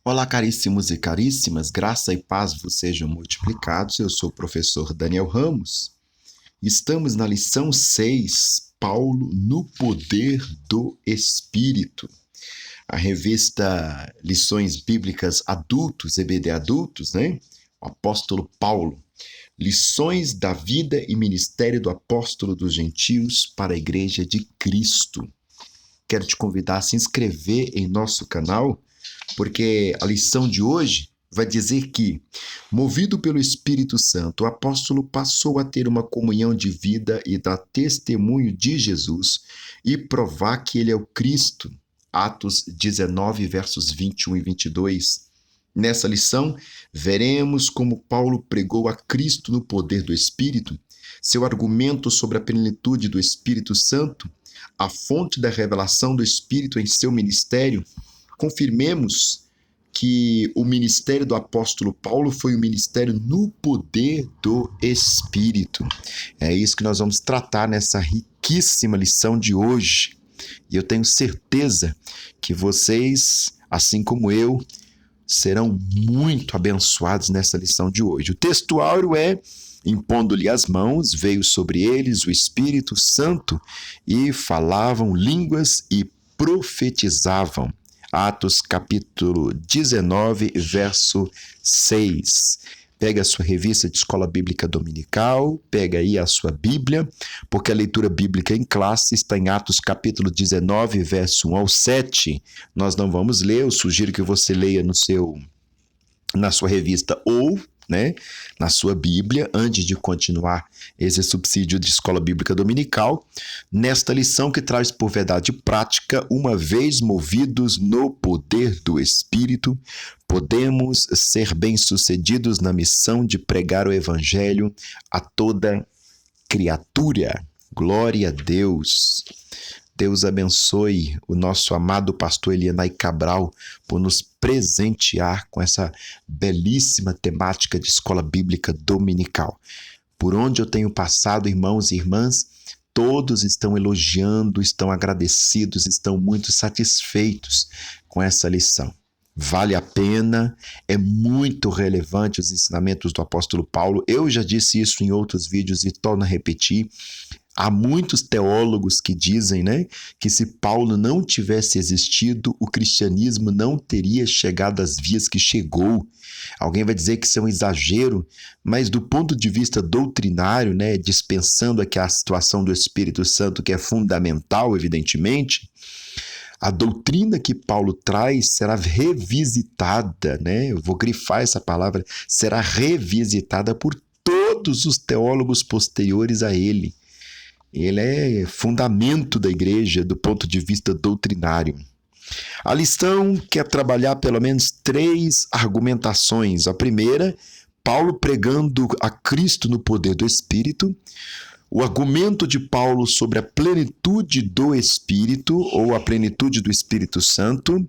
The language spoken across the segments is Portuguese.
Olá, caríssimos e caríssimas, graça e paz vos sejam multiplicados. Eu sou o professor Daniel Ramos. Estamos na lição 6, Paulo no poder do Espírito. A revista Lições Bíblicas Adultos, EBD Adultos, né? O apóstolo Paulo. Lições da vida e ministério do apóstolo dos gentios para a Igreja de Cristo. Quero te convidar a se inscrever em nosso canal, porque a lição de hoje vai dizer que, movido pelo Espírito Santo, o apóstolo passou a ter uma comunhão de vida e dar testemunho de Jesus e provar que ele é o Cristo. Atos 19, versos 21 e 22. Nessa lição, veremos como Paulo pregou a Cristo no poder do Espírito, seu argumento sobre a plenitude do Espírito Santo, a fonte da revelação do Espírito em seu ministério. Confirmemos que o ministério do apóstolo Paulo foi um ministério no poder do Espírito. É isso que nós vamos tratar nessa riquíssima lição de hoje. E eu tenho certeza que vocês, assim como eu, serão muito abençoados nessa lição de hoje. O texto áureo é: impondo-lhe as mãos, veio sobre eles o Espírito Santo e falavam línguas e profetizavam. Atos capítulo 19, verso 6. Pega a sua revista de escola bíblica dominical, pega aí a sua Bíblia, porque a leitura bíblica em classe está em Atos capítulo 19, verso 1 ao 7. Nós não vamos ler, eu sugiro que você leia na sua revista ou na sua Bíblia, antes de continuar esse subsídio de escola bíblica dominical, nesta lição que traz por verdade prática, uma vez movidos no poder do Espírito, podemos ser bem-sucedidos na missão de pregar o Evangelho a toda criatura. Glória a Deus! Deus abençoe o nosso amado pastor Elianai Cabral por nos presentear com essa belíssima temática de escola bíblica dominical. Por onde eu tenho passado, irmãos e irmãs, todos estão elogiando, estão agradecidos, estão muito satisfeitos com essa lição. Vale a pena, é muito relevante os ensinamentos do apóstolo Paulo. Eu já disse isso em outros vídeos e torno a repetir. Há muitos teólogos que dizem, que se Paulo não tivesse existido, o cristianismo não teria chegado às vias que chegou. Alguém vai dizer que isso é um exagero, mas do ponto de vista doutrinário, dispensando aqui a situação do Espírito Santo, que é fundamental, evidentemente, a doutrina que Paulo traz será revisitada, eu vou grifar essa palavra, será revisitada por todos os teólogos posteriores a ele. Ele é fundamento da igreja do ponto de vista doutrinário. A lição quer trabalhar pelo menos 3 argumentações. A primeira, Paulo pregando a Cristo no poder do Espírito. O argumento de Paulo sobre a plenitude do Espírito, ou a plenitude do Espírito Santo.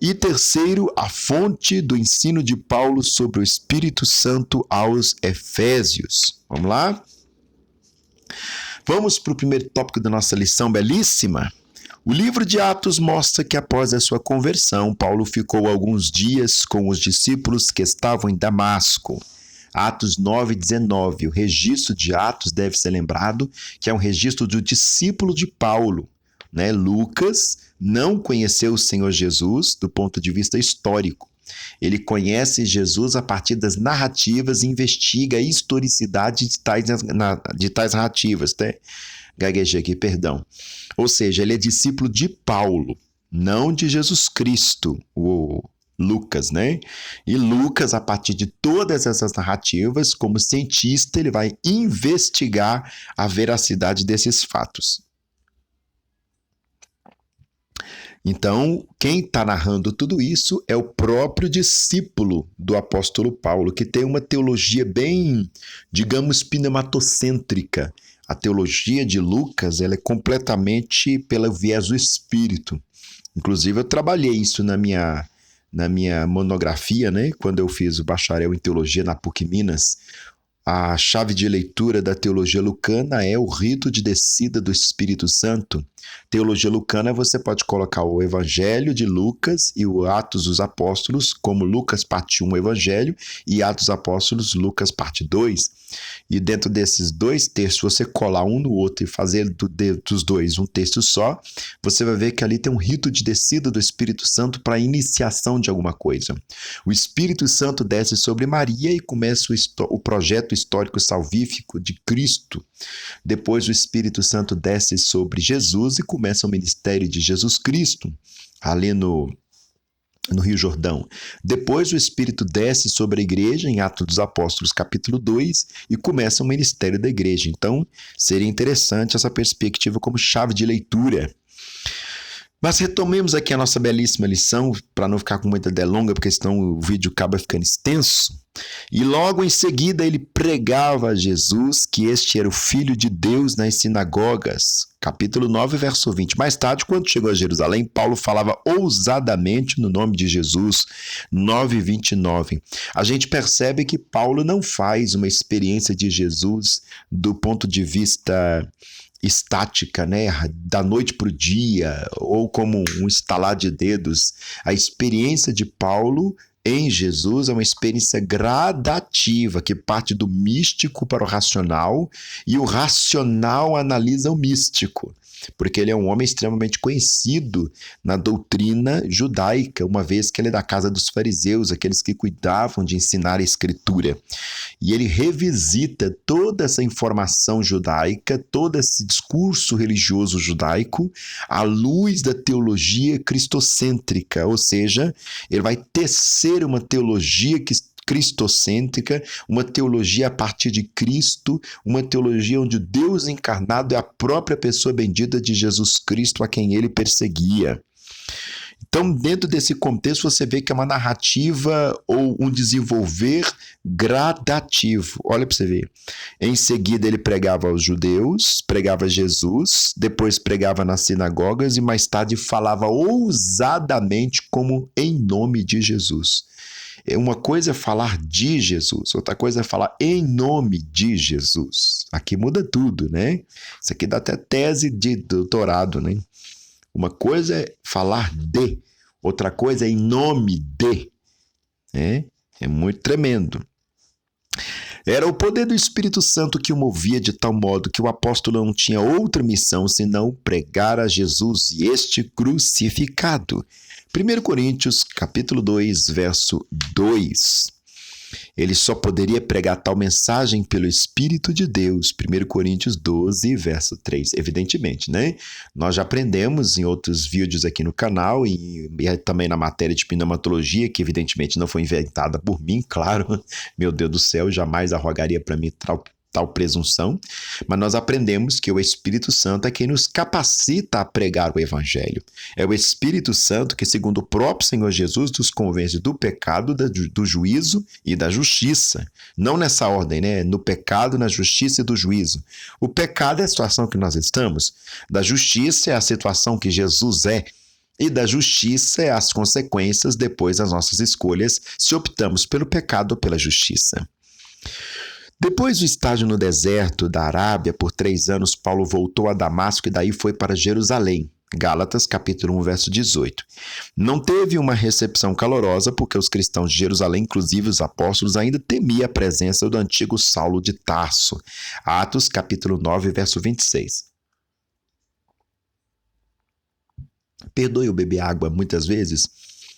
E terceiro, a fonte do ensino de Paulo sobre o Espírito Santo aos Efésios. Vamos lá? Vamos para o primeiro tópico da nossa lição belíssima. O livro de Atos mostra que após a sua conversão, Paulo ficou alguns dias com os discípulos que estavam em Damasco. Atos 9:19. O registro de Atos deve ser lembrado que é um registro do discípulo de Paulo. Lucas não conheceu o Senhor Jesus do ponto de vista histórico. Ele conhece Jesus a partir das narrativas e investiga a historicidade de tais narrativas. Gaguejei aqui, perdão. Ou seja, ele é discípulo de Paulo, não de Jesus Cristo, o Lucas, E Lucas, a partir de todas essas narrativas, como cientista, ele vai investigar a veracidade desses fatos. Então, quem está narrando tudo isso é o próprio discípulo do apóstolo Paulo, que tem uma teologia bem, digamos, pneumatocêntrica. A teologia de Lucas ela é completamente pelo viés do Espírito. Inclusive, eu trabalhei isso na minha monografia, quando eu fiz o bacharel em teologia na PUC Minas. A chave de leitura da teologia lucana é o rito de descida do Espírito Santo. Teologia lucana, você pode colocar o Evangelho de Lucas e o Atos dos Apóstolos como Lucas parte 1, Evangelho, e Atos dos Apóstolos, Lucas parte 2. E dentro desses dois textos, você colar um no outro e fazer dos dois um texto só, você vai ver que ali tem um rito de descida do Espírito Santo para a iniciação de alguma coisa. O Espírito Santo desce sobre Maria e começa o projeto histórico salvífico de Cristo. Depois o Espírito Santo desce sobre Jesus e começa o ministério de Jesus Cristo, ali no Rio Jordão. Depois o Espírito desce sobre a igreja, em Atos dos Apóstolos, capítulo 2, e começa o ministério da igreja. Então, seria interessante essa perspectiva como chave de leitura. Mas retomemos aqui a nossa belíssima lição, para não ficar com muita delonga, porque senão o vídeo acaba ficando extenso. E logo em seguida ele pregava a Jesus que este era o Filho de Deus nas sinagogas. Capítulo 9, verso 20. Mais tarde, quando chegou a Jerusalém, Paulo falava ousadamente no nome de Jesus. 9:29. A gente percebe que Paulo não faz uma experiência de Jesus do ponto de vista estática, né? Da noite para o dia, ou como um estalar de dedos. A experiência de Paulo em Jesus é uma experiência gradativa, que parte do místico para o racional, e o racional analisa o místico, porque ele é um homem extremamente conhecido na doutrina judaica, uma vez que ele é da casa dos fariseus, aqueles que cuidavam de ensinar a escritura. E ele revisita toda essa informação judaica, todo esse discurso religioso judaico, à luz da teologia cristocêntrica, ou seja, ele vai tecer uma teologia cristocêntrica, uma teologia a partir de Cristo, uma teologia onde Deus encarnado é a própria pessoa bendita de Jesus Cristo, a quem ele perseguia. Então, dentro desse contexto, você vê que é uma narrativa ou um desenvolver gradativo. Olha para você ver. Em seguida, ele pregava aos judeus, pregava Jesus, depois pregava nas sinagogas e mais tarde falava ousadamente como em nome de Jesus. Uma coisa é falar de Jesus, outra coisa é falar em nome de Jesus. Aqui muda tudo, né? Isso aqui dá até tese de doutorado, né? Uma coisa é falar de, outra coisa é em nome de. É muito tremendo. Era o poder do Espírito Santo que o movia de tal modo que o apóstolo não tinha outra missão senão pregar a Jesus e este crucificado. 1 Coríntios, capítulo 2, verso 2. Ele só poderia pregar tal mensagem pelo Espírito de Deus. 1 Coríntios 12, verso 3. Evidentemente, né? Nós já aprendemos em outros vídeos aqui no canal e também na matéria de pneumatologia, que evidentemente não foi inventada por mim, claro. Meu Deus do céu, jamais arrogaria para mim tal presunção, mas nós aprendemos que o Espírito Santo é quem nos capacita a pregar o Evangelho. É o Espírito Santo que, segundo o próprio Senhor Jesus, nos convence do pecado, do juízo e da justiça. Não nessa ordem, né? No pecado, na justiça e do juízo. O pecado é a situação que nós estamos, da justiça é a situação que Jesus é, e da justiça é as consequências depois das nossas escolhas, se optamos pelo pecado ou pela justiça. Depois do estágio no deserto da Arábia, por 3 anos, Paulo voltou a Damasco e daí foi para Jerusalém. Gálatas, capítulo 1, verso 18. Não teve uma recepção calorosa porque os cristãos de Jerusalém, inclusive os apóstolos, ainda temiam a presença do antigo Saulo de Tarso. Atos, capítulo 9, verso 26. Perdoe eu beber água muitas vezes.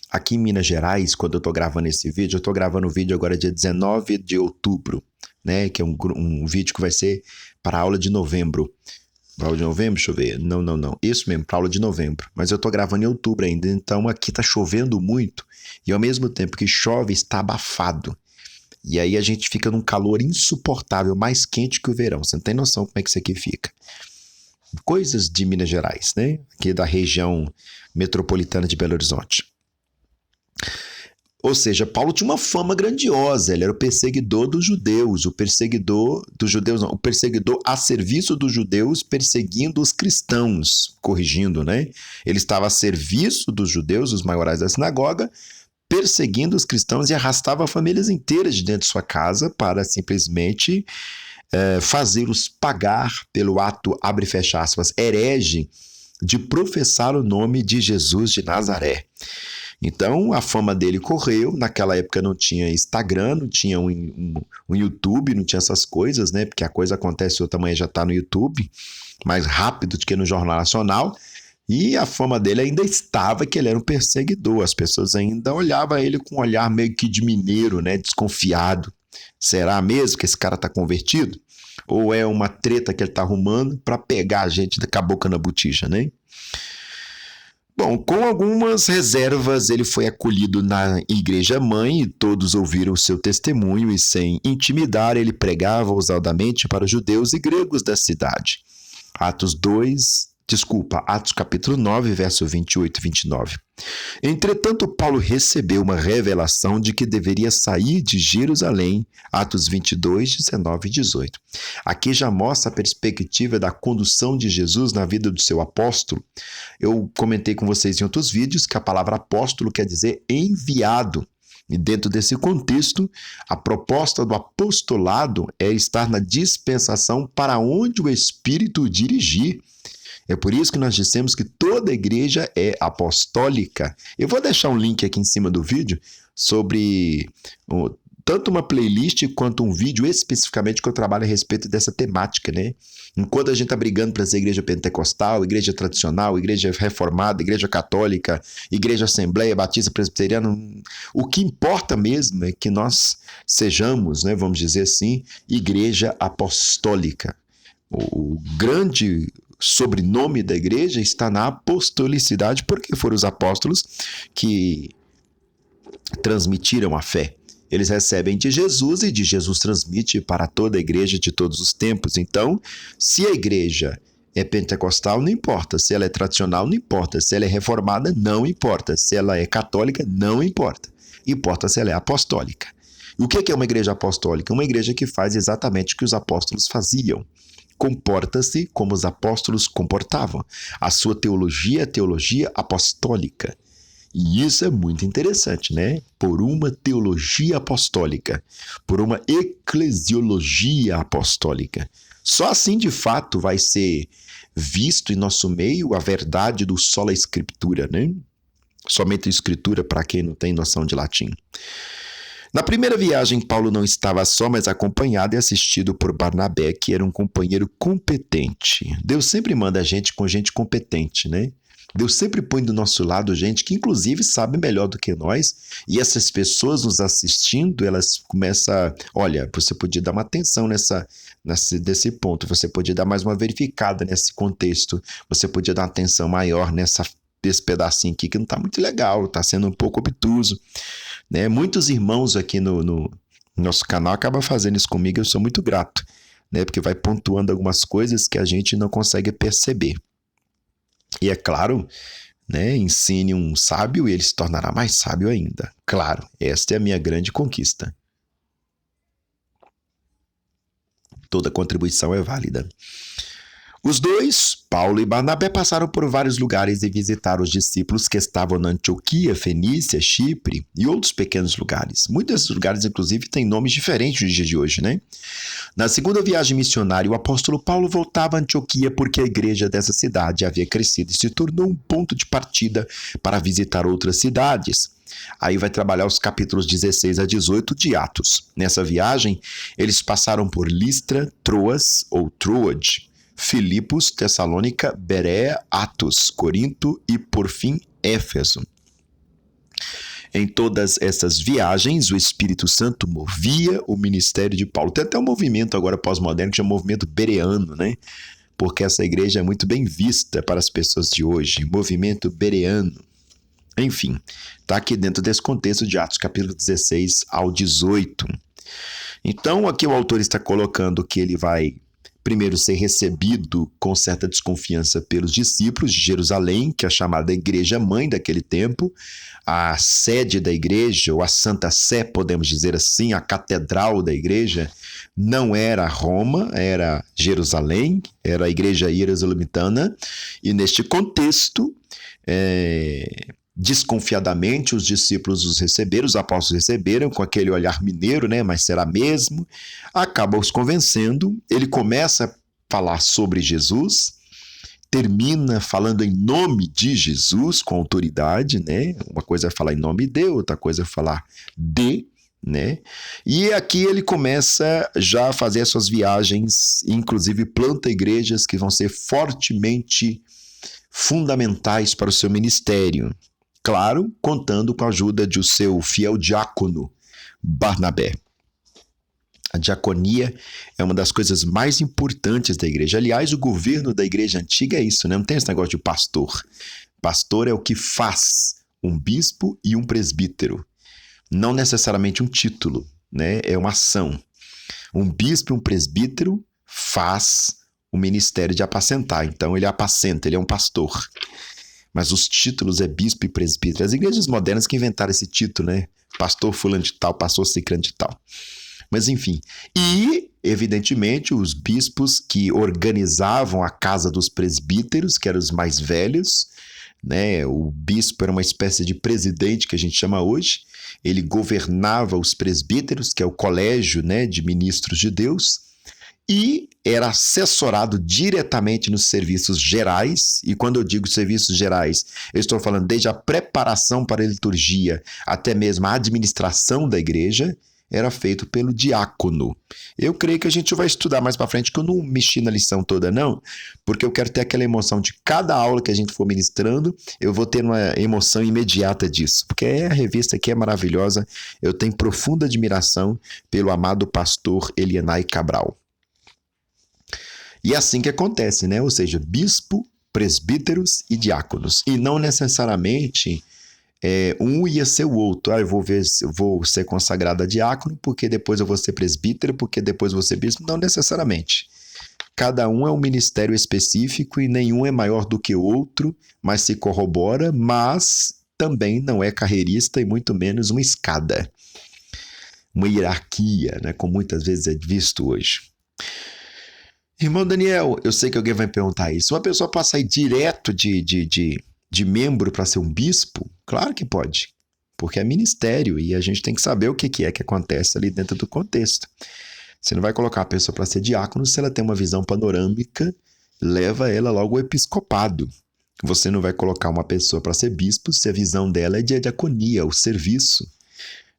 Aqui em Minas Gerais, quando eu estou gravando esse vídeo, eu estou gravando o vídeo agora dia 19 de outubro, né? Que é um vídeo que vai ser para a aula de novembro. Para a aula de novembro? Deixa eu ver. Não. Isso mesmo, para a aula de novembro. Mas eu estou gravando em outubro ainda, então aqui está chovendo muito e ao mesmo tempo que chove, está abafado. E aí a gente fica num calor insuportável, mais quente que o verão. Você não tem noção como é que isso aqui fica. Coisas de Minas Gerais, né? Aqui da região metropolitana de Belo Horizonte. Ou seja, Paulo tinha uma fama grandiosa, ele era o perseguidor dos judeus, o perseguidor a serviço dos judeus, perseguindo os cristãos, corrigindo, né? Ele estava a serviço dos judeus, os maiorais da sinagoga, perseguindo os cristãos e arrastava famílias inteiras de dentro de sua casa para simplesmente fazê-los pagar pelo ato, abre e fecha aspas, herege, de professar o nome de Jesus de Nazaré. Então, a fama dele correu. Naquela época não tinha Instagram, não tinha um YouTube, não tinha essas coisas, né? Porque a coisa acontece, o tamanho já está no YouTube, mais rápido do que no Jornal Nacional. E a fama dele ainda estava que ele era um perseguidor. As pessoas ainda olhavam ele com um olhar meio que de mineiro, né? Desconfiado. Será mesmo que esse cara está convertido? Ou é uma treta que ele está arrumando para pegar a gente com a boca na botija, né? Bom, com algumas reservas, ele foi acolhido na igreja mãe e todos ouviram seu testemunho e, sem intimidar, ele pregava ousadamente para os judeus e gregos da cidade. Atos capítulo 9, verso 28 e 29. Entretanto, Paulo recebeu uma revelação de que deveria sair de Jerusalém, Atos 22, 19 e 18. Aqui já mostra a perspectiva da condução de Jesus na vida do seu apóstolo. Eu comentei com vocês em outros vídeos que a palavra apóstolo quer dizer enviado. E dentro desse contexto, a proposta do apostolado é estar na dispensação para onde o Espírito dirigir. É por isso que nós dissemos que toda igreja é apostólica. Eu vou deixar um link aqui em cima do vídeo sobre tanto uma playlist quanto um vídeo especificamente que eu trabalho a respeito dessa temática, né? Enquanto a gente está brigando para ser igreja pentecostal, igreja tradicional, igreja reformada, igreja católica, igreja assembleia, batista, presbiteriana, o que importa mesmo é que nós sejamos, né, vamos dizer assim, igreja apostólica. O grande sobrenome da igreja está na apostolicidade, porque foram os apóstolos que transmitiram a fé. Eles recebem de Jesus e de Jesus transmite para toda a igreja de todos os tempos. Então, se a igreja é pentecostal, não importa. Se ela é tradicional, não importa. Se ela é reformada, não importa. Se ela é católica, não importa. Importa se ela é apostólica. E o que é uma igreja apostólica? Uma igreja que faz exatamente o que os apóstolos faziam. Comporta-se como os apóstolos comportavam. A sua teologia é a teologia apostólica. E isso é muito interessante, né? Por uma teologia apostólica, por uma eclesiologia apostólica. Só assim, de fato, vai ser visto em nosso meio a verdade do sola escritura, né? Somente a escritura para quem não tem noção de latim. Na primeira viagem, Paulo não estava só, mas acompanhado e assistido por Barnabé, que era um companheiro competente. Deus sempre manda a gente com gente competente, né? Deus sempre põe do nosso lado gente que, inclusive, sabe melhor do que nós. E essas pessoas nos assistindo, elas começam... Olha, você podia dar uma atenção desse ponto. Você podia dar mais uma verificada nesse contexto. Você podia dar uma atenção maior desse pedacinho aqui, que não está muito legal. Está sendo um pouco obtuso. Né? Muitos irmãos aqui no nosso canal acabam fazendo isso comigo. Eu sou muito grato. Né? Porque vai pontuando algumas coisas que a gente não consegue perceber. E é claro, né, ensine um sábio e ele se tornará mais sábio ainda. Claro, esta é a minha grande conquista. Toda contribuição é válida. Os dois, Paulo e Barnabé, passaram por vários lugares e visitaram os discípulos que estavam na Antioquia, Fenícia, Chipre e outros pequenos lugares. Muitos desses lugares, inclusive, têm nomes diferentes nos dias de hoje, né? Na segunda viagem missionária, o apóstolo Paulo voltava a Antioquia porque a igreja dessa cidade havia crescido e se tornou um ponto de partida para visitar outras cidades. Aí vai trabalhar os capítulos 16 a 18 de Atos. Nessa viagem, eles passaram por Listra, Troas ou Troade, Filipos, Tessalônica, Bereia, Atos, Corinto e, por fim, Éfeso. Em todas essas viagens, o Espírito Santo movia o ministério de Paulo. Tem até um movimento agora pós-moderno que chama movimento bereano, né? Porque essa igreja é muito bem vista para as pessoas de hoje. Movimento bereano. Enfim, está aqui dentro desse contexto de Atos, capítulo 16 ao 18. Então, aqui o autor está colocando que ele vai primeiro ser recebido com certa desconfiança pelos discípulos de Jerusalém, que é a chamada igreja mãe daquele tempo, a sede da igreja, ou a Santa Sé, podemos dizer assim, a catedral da igreja, não era Roma, era Jerusalém, era a igreja ierosolimitana, e neste contexto, desconfiadamente os discípulos os receberam, os apóstolos receberam com aquele olhar mineiro, né? Mas será mesmo? Acaba os convencendo, ele começa a falar sobre Jesus, termina falando em nome de Jesus, com autoridade, né? Uma coisa é falar em nome de, outra coisa é falar de, né? E aqui ele começa já a fazer as suas viagens, inclusive planta igrejas que vão ser fortemente fundamentais para o seu ministério. Claro, contando com a ajuda de o seu fiel diácono, Barnabé. A diaconia é uma das coisas mais importantes da igreja. Aliás, o governo da igreja antiga é isso, né? Não tem esse negócio de pastor. Pastor é o que faz um bispo e um presbítero. Não necessariamente um título, né? É uma ação. Um bispo e um presbítero faz o ministério de apacentar. Então, ele apacenta, ele é um pastor. Mas os títulos é bispo e presbítero. As igrejas modernas que inventaram esse título, né? Pastor fulano de tal, pastor ciclano de tal. Mas, enfim. E, evidentemente, os bispos que organizavam a casa dos presbíteros, que eram os mais velhos, né? O bispo era uma espécie de presidente, que a gente chama hoje. Ele governava os presbíteros, que é o colégio, né, de ministros de Deus, e era assessorado diretamente nos serviços gerais. E quando eu digo serviços gerais, eu estou falando desde a preparação para a liturgia até mesmo a administração da igreja, era feito pelo diácono. Eu creio que a gente vai estudar mais para frente, que eu não mexi na lição toda não, porque eu quero ter aquela emoção de cada aula que a gente for ministrando, eu vou ter uma emoção imediata disso, porque a revista aqui é maravilhosa, eu tenho profunda admiração pelo amado pastor Elienay Cabral. E é assim que acontece, né? Ou seja, bispo, presbíteros e diáconos, e não necessariamente um ia ser o outro. Eu vou ser consagrado a diácono, porque depois eu vou ser presbítero, porque depois eu vou ser bispo. Não necessariamente. Cada um é um ministério específico e nenhum é maior do que o outro, mas se corrobora, mas também não é carreirista e muito menos uma escada. Uma hierarquia, né, como muitas vezes é visto hoje. Irmão Daniel, eu sei que alguém vai me perguntar isso. Uma pessoa pode sair direto de membro para ser um bispo? Claro que pode, porque é ministério e a gente tem que saber o que é que acontece ali dentro do contexto. Você não vai colocar a pessoa para ser diácono se ela tem uma visão panorâmica, leva ela logo ao episcopado. Você não vai colocar uma pessoa para ser bispo se a visão dela é de diaconia, o serviço.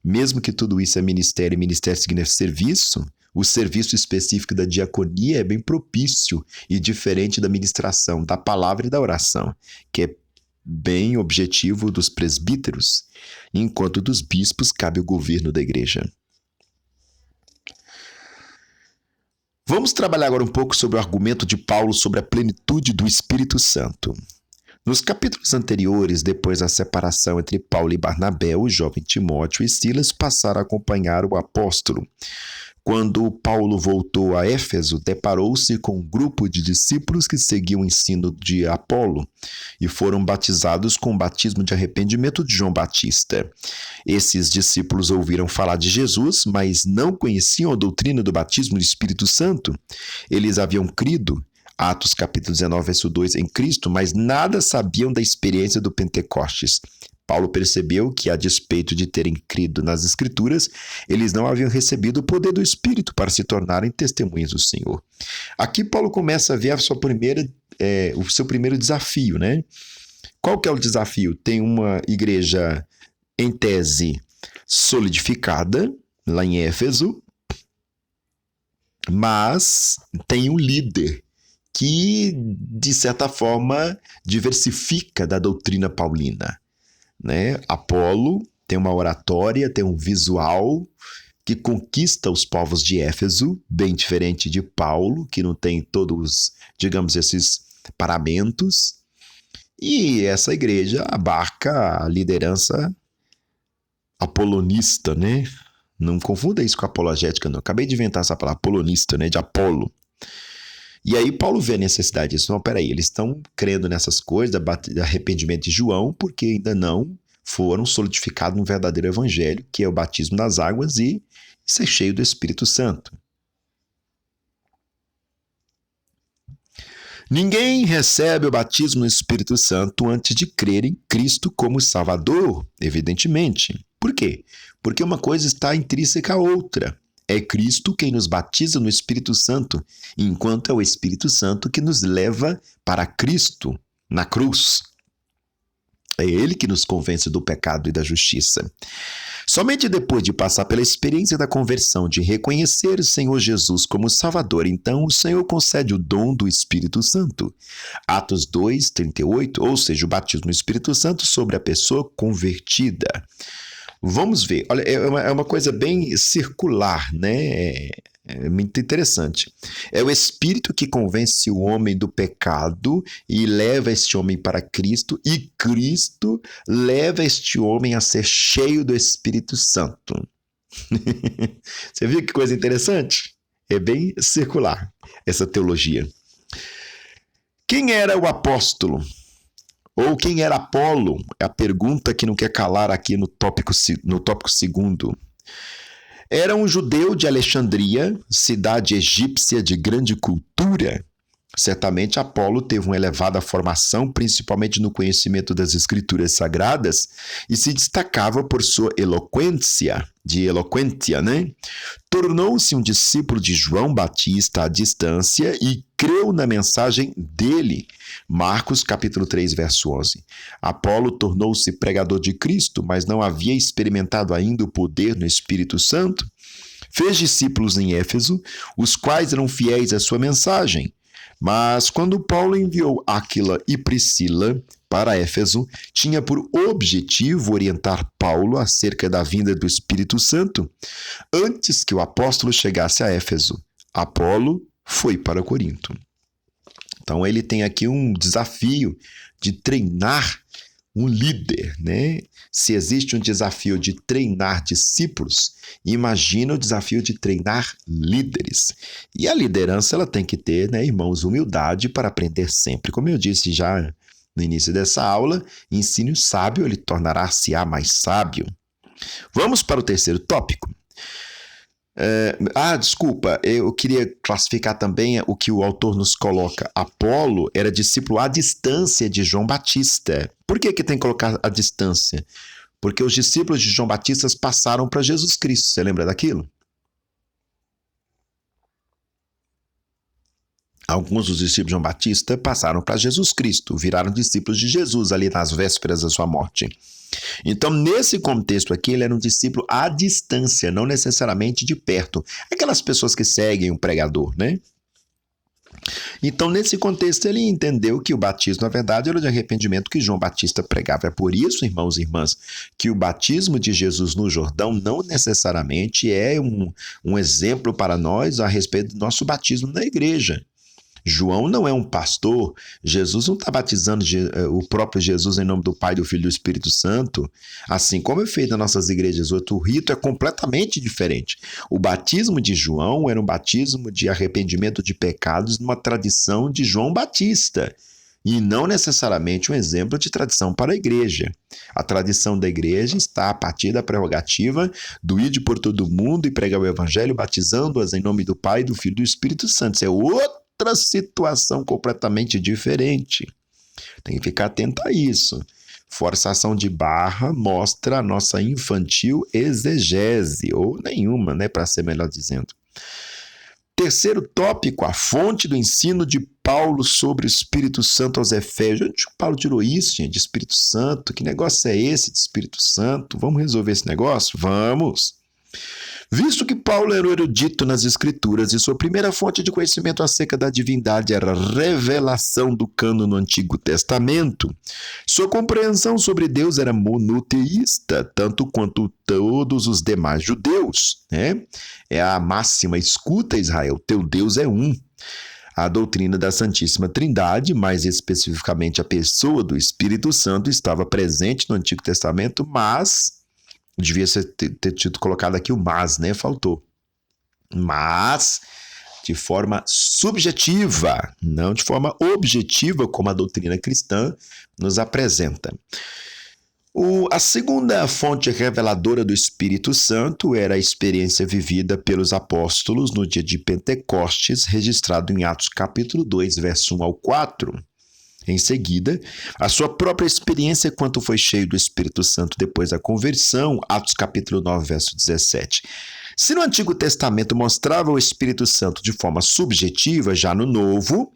Mesmo que tudo isso é ministério, e ministério significa serviço, o serviço específico da diaconia é bem propício e diferente da ministração, da palavra e da oração, que é bem objetivo dos presbíteros, enquanto dos bispos cabe o governo da igreja. Vamos trabalhar agora um pouco sobre o argumento de Paulo sobre a plenitude do Espírito Santo. Nos capítulos anteriores, depois da separação entre Paulo e Barnabé, o jovem Timóteo e Silas passaram a acompanhar o apóstolo. Quando Paulo voltou a Éfeso, deparou-se com um grupo de discípulos que seguiam o ensino de Apolo e foram batizados com o batismo de arrependimento de João Batista. Esses discípulos ouviram falar de Jesus, mas não conheciam a doutrina do batismo do Espírito Santo. Eles haviam crido, Atos capítulo 19, verso 2, em Cristo, mas nada sabiam da experiência do Pentecostes. Paulo percebeu que, a despeito de terem crido nas Escrituras, eles não haviam recebido o poder do Espírito para se tornarem testemunhas do Senhor. Aqui Paulo começa a ver o seu primeiro desafio, né? Qual que é o desafio? Tem uma igreja, em tese, solidificada, lá em Éfeso, mas tem um líder que, de certa forma, diversifica da doutrina paulina. Né? Apolo tem uma oratória, tem um visual que conquista os povos de Éfeso, bem diferente de Paulo, que não tem todos, digamos, esses paramentos. E essa igreja abarca a liderança apolonista, né? Não confunda isso com apologética, não. Acabei de inventar essa palavra, apolonista, né? De Apolo. E aí Paulo vê a necessidade disso. Não, peraí, eles estão crendo nessas coisas, do arrependimento de João, porque ainda não foram solidificados no verdadeiro evangelho, que é o batismo nas águas e ser cheio do Espírito Santo. Ninguém recebe o batismo no Espírito Santo antes de crer em Cristo como Salvador, evidentemente. Por quê? Porque uma coisa está intrínseca à outra. É Cristo quem nos batiza no Espírito Santo, enquanto é o Espírito Santo que nos leva para Cristo na cruz. É Ele que nos convence do pecado e da justiça. Somente depois de passar pela experiência da conversão, de reconhecer o Senhor Jesus como Salvador, então o Senhor concede o dom do Espírito Santo. Atos 2, 38, ou seja, o batismo no Espírito Santo sobre a pessoa convertida. Vamos ver, olha, é uma coisa bem circular, né? É muito interessante. É o Espírito que convence o homem do pecado e leva este homem para Cristo, e Cristo leva este homem a ser cheio do Espírito Santo. Você viu que coisa interessante? É bem circular essa teologia. Quem era o apóstolo? Ou quem era Apolo? É a pergunta que não quer calar aqui no tópico segundo. Era um judeu de Alexandria, cidade egípcia de grande cultura. Certamente Apolo teve uma elevada formação, principalmente no conhecimento das escrituras sagradas, e se destacava por sua eloquência, né? Tornou-se um discípulo de João Batista à distância e creu na mensagem dele. Marcos capítulo 3, verso 11. Apolo tornou-se pregador de Cristo, mas não havia experimentado ainda o poder no Espírito Santo. Fez discípulos em Éfeso, os quais eram fiéis à sua mensagem. Mas quando Paulo enviou Áquila e Priscila para Éfeso, tinha por objetivo orientar Paulo acerca da vinda do Espírito Santo. Antes que o apóstolo chegasse a Éfeso, Apolo foi para Corinto. Então ele tem aqui um desafio de treinar um líder, né? Se existe um desafio de treinar discípulos, imagina o desafio de treinar líderes. E a liderança ela tem que ter, né, irmãos, humildade para aprender sempre. Como eu disse já no início dessa aula, ensine o sábio, ele tornará-se-á mais sábio. Vamos para o terceiro tópico. Desculpa, eu queria classificar também o que o autor nos coloca. Apolo era discípulo à distância de João Batista. Por que tem que colocar à distância? Porque os discípulos de João Batista passaram para Jesus Cristo. Você lembra daquilo? Alguns dos discípulos de João Batista passaram para Jesus Cristo, viraram discípulos de Jesus ali nas vésperas da sua morte. Então, nesse contexto aqui, ele era um discípulo à distância, não necessariamente de perto. Aquelas pessoas que seguem o pregador, né? Então, nesse contexto, ele entendeu que o batismo, na verdade, era o de arrependimento que João Batista pregava. É por isso, irmãos e irmãs, que o batismo de Jesus no Jordão não necessariamente é um exemplo para nós a respeito do nosso batismo na igreja. João não é um pastor, Jesus não está batizando o próprio Jesus em nome do Pai, do Filho e do Espírito Santo, assim como é feito nas nossas igrejas. O rito é completamente diferente. O batismo de João era um batismo de arrependimento de pecados numa tradição de João Batista, e não necessariamente um exemplo de tradição para a igreja. A tradição da igreja está a partir da prerrogativa do ide por todo mundo e pregar o evangelho, batizando-as em nome do Pai, do Filho e do Espírito Santo. Isso é outra situação completamente diferente. Tem que ficar atento a isso. Forçação de barra mostra a nossa infantil exegese, ou nenhuma, né, para ser melhor dizendo. Terceiro tópico, a fonte do ensino de Paulo sobre o Espírito Santo aos Efésios. Onde Paulo tirou isso, gente, de Espírito Santo? Que negócio é esse de Espírito Santo? Vamos resolver esse negócio? Vamos! Visto que Paulo era erudito nas Escrituras e sua primeira fonte de conhecimento acerca da divindade era a revelação do cânon no Antigo Testamento, sua compreensão sobre Deus era monoteísta, tanto quanto todos os demais judeus, né? É a máxima: escuta, Israel, teu Deus é um. A doutrina da Santíssima Trindade, mais especificamente a pessoa do Espírito Santo, estava presente no Antigo Testamento, mas devia ter tido colocado aqui o mas, né? Faltou. Mas de forma subjetiva, não de forma objetiva, como a doutrina cristã nos apresenta. A segunda fonte reveladora do Espírito Santo era a experiência vivida pelos apóstolos no dia de Pentecostes, registrado em Atos capítulo 2, verso 1 ao 4. Em seguida, a sua própria experiência quanto foi cheio do Espírito Santo depois da conversão, Atos capítulo 9, verso 17. Se no Antigo Testamento mostrava o Espírito Santo de forma subjetiva, já no Novo,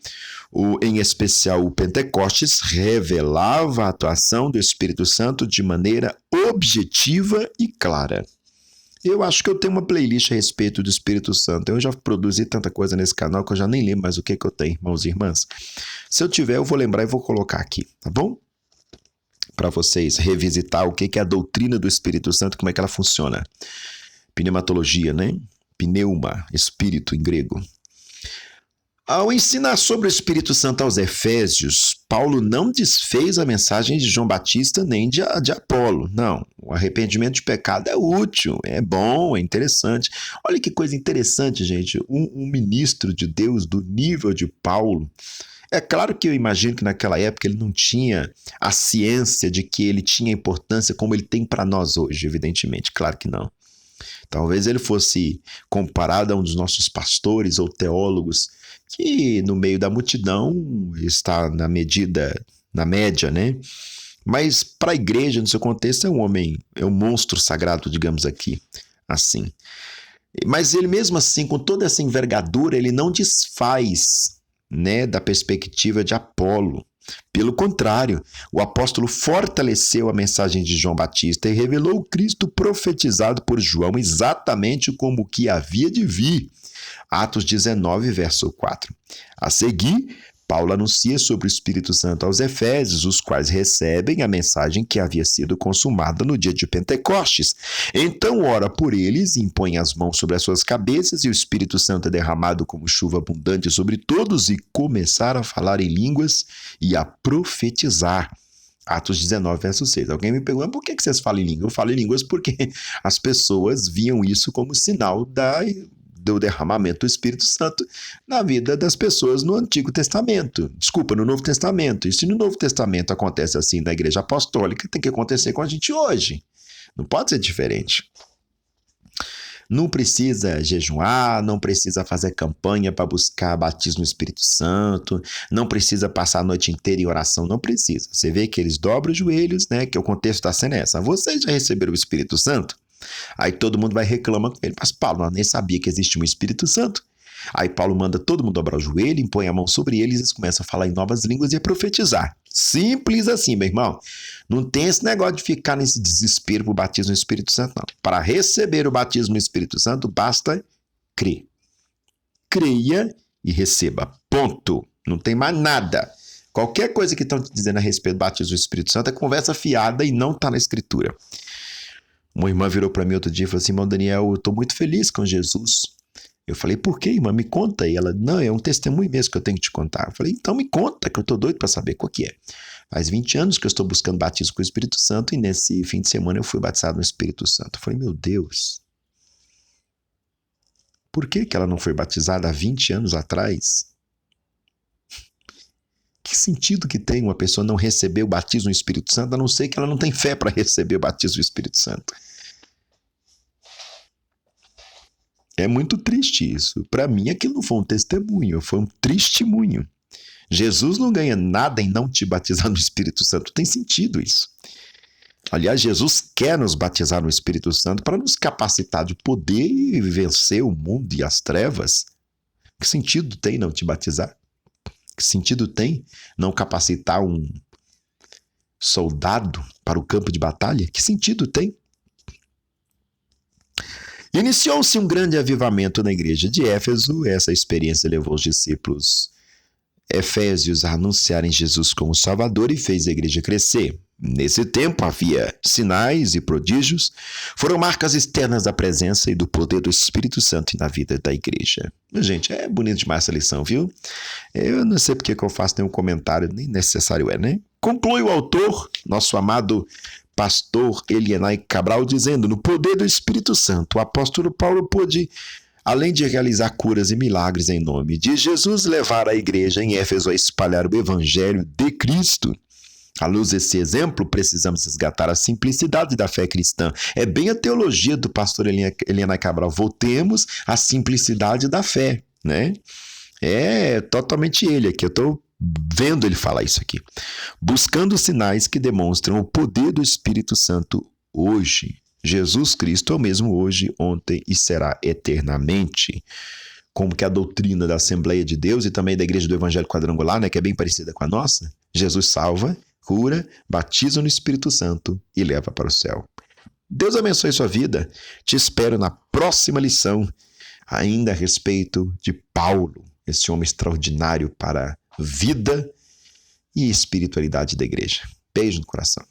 em especial o Pentecostes, revelava a atuação do Espírito Santo de maneira objetiva e clara. Eu acho que eu tenho uma playlist a respeito do Espírito Santo. Eu já produzi tanta coisa nesse canal que eu já nem lembro mais o que eu tenho, irmãos e irmãs. Se eu tiver, eu vou lembrar e vou colocar aqui, tá bom? Para vocês revisitar o que é a doutrina do Espírito Santo, como é que ela funciona. Pneumatologia, né? Pneuma, espírito em grego. Ao ensinar sobre o Espírito Santo aos Efésios, Paulo não desfez a mensagem de João Batista nem de Apolo. Não, o arrependimento de pecado é útil, é bom, é interessante. Olha que coisa interessante, gente. Um ministro de Deus do nível de Paulo. É claro que eu imagino que naquela época ele não tinha a ciência de que ele tinha importância como ele tem para nós hoje, evidentemente. Claro que não. Talvez ele fosse comparado a um dos nossos pastores ou teólogos que no meio da multidão está na média, né? Mas para a igreja, no seu contexto, é um monstro sagrado, digamos aqui, assim. Mas ele mesmo assim, com toda essa envergadura, ele não desfaz, né, da perspectiva de Apolo. Pelo contrário, o apóstolo fortaleceu a mensagem de João Batista e revelou o Cristo profetizado por João exatamente como o que havia de vir. Atos 19, verso 4. A seguir, Paulo anuncia sobre o Espírito Santo aos Efésios, os quais recebem a mensagem que havia sido consumada no dia de Pentecostes. Então ora por eles, impõe as mãos sobre as suas cabeças, e o Espírito Santo é derramado como chuva abundante sobre todos, e começaram a falar em línguas e a profetizar. Atos 19, verso 6. Alguém me pergunta, por que vocês falam em línguas? Eu falo em línguas porque as pessoas viam isso como sinal do derramamento do Espírito Santo na vida das pessoas no Antigo Testamento. No Novo Testamento. E se no Novo Testamento acontece assim na Igreja Apostólica, tem que acontecer com a gente hoje. Não pode ser diferente. Não precisa jejuar, não precisa fazer campanha para buscar batismo no Espírito Santo, não precisa passar a noite inteira em oração, não precisa. Você vê que eles dobram os joelhos, né? Que o contexto está sendo essa. Vocês já receberam o Espírito Santo? Aí todo mundo vai reclamar com ele. Mas Paulo, eu nem sabia que existia um Espírito Santo. Aí Paulo manda todo mundo dobrar o joelho, impõe a mão sobre eles, eles começam a falar em novas línguas e a profetizar. Simples assim, meu irmão. Não tem esse negócio de ficar nesse desespero pro batismo no Espírito Santo, não. Para receber o batismo no Espírito Santo, basta crer. Creia e receba. Ponto. Não tem mais nada. Qualquer coisa que estão te dizendo a respeito do batismo no Espírito Santo é conversa fiada e não está na Escritura. Uma irmã virou para mim outro dia e falou assim, irmão Daniel, eu estou muito feliz com Jesus. Eu falei, por quê, irmã? Me conta. E ela, não, é um testemunho mesmo que eu tenho que te contar. Eu falei, então me conta, que eu estou doido para saber qual que é. Faz 20 anos que eu estou buscando batismo com o Espírito Santo e nesse fim de semana eu fui batizado no Espírito Santo. Eu falei, meu Deus, por que ela não foi batizada há 20 anos atrás? Que sentido que tem uma pessoa não receber o batismo no Espírito Santo, a não ser que ela não tem fé para receber o batismo do Espírito Santo? É muito triste isso. Para mim, aquilo não foi um testemunho, foi um testemunho. Jesus não ganha nada em não te batizar no Espírito Santo. Tem sentido isso. Aliás, Jesus quer nos batizar no Espírito Santo para nos capacitar de poder vencer o mundo e as trevas. Que sentido tem não te batizar? Que sentido tem não capacitar um soldado para o campo de batalha? Que sentido tem? Iniciou-se um grande avivamento na igreja de Éfeso. Essa experiência levou os discípulos efésios a anunciarem Jesus como Salvador e fez a igreja crescer. Nesse tempo havia sinais e prodígios, foram marcas externas da presença e do poder do Espírito Santo na vida da igreja. Gente, é bonito demais essa lição, viu? Eu não sei porque que eu faço nenhum comentário, nem necessário é, né? Conclui o autor, nosso amado pastor Elienay Cabral, dizendo, no poder do Espírito Santo, o apóstolo Paulo pôde, além de realizar curas e milagres em nome de Jesus, levar a igreja em Éfeso a espalhar o evangelho de Cristo. À luz desse exemplo, precisamos resgatar a simplicidade da fé cristã. É bem a teologia do pastor Elienay Cabral. Voltemos à simplicidade da fé, né? É totalmente ele aqui. Eu estou vendo ele falar isso aqui. Buscando sinais que demonstram o poder do Espírito Santo hoje. Jesus Cristo é o mesmo hoje, ontem e será eternamente. Como que a doutrina da Assembleia de Deus e também da Igreja do Evangelho Quadrangular, né, que é bem parecida com a nossa, Jesus salva, cura, batiza no Espírito Santo e leva para o céu. Deus abençoe sua vida. Te espero na próxima lição, ainda a respeito de Paulo, esse homem extraordinário para a vida e espiritualidade da igreja. Beijo no coração.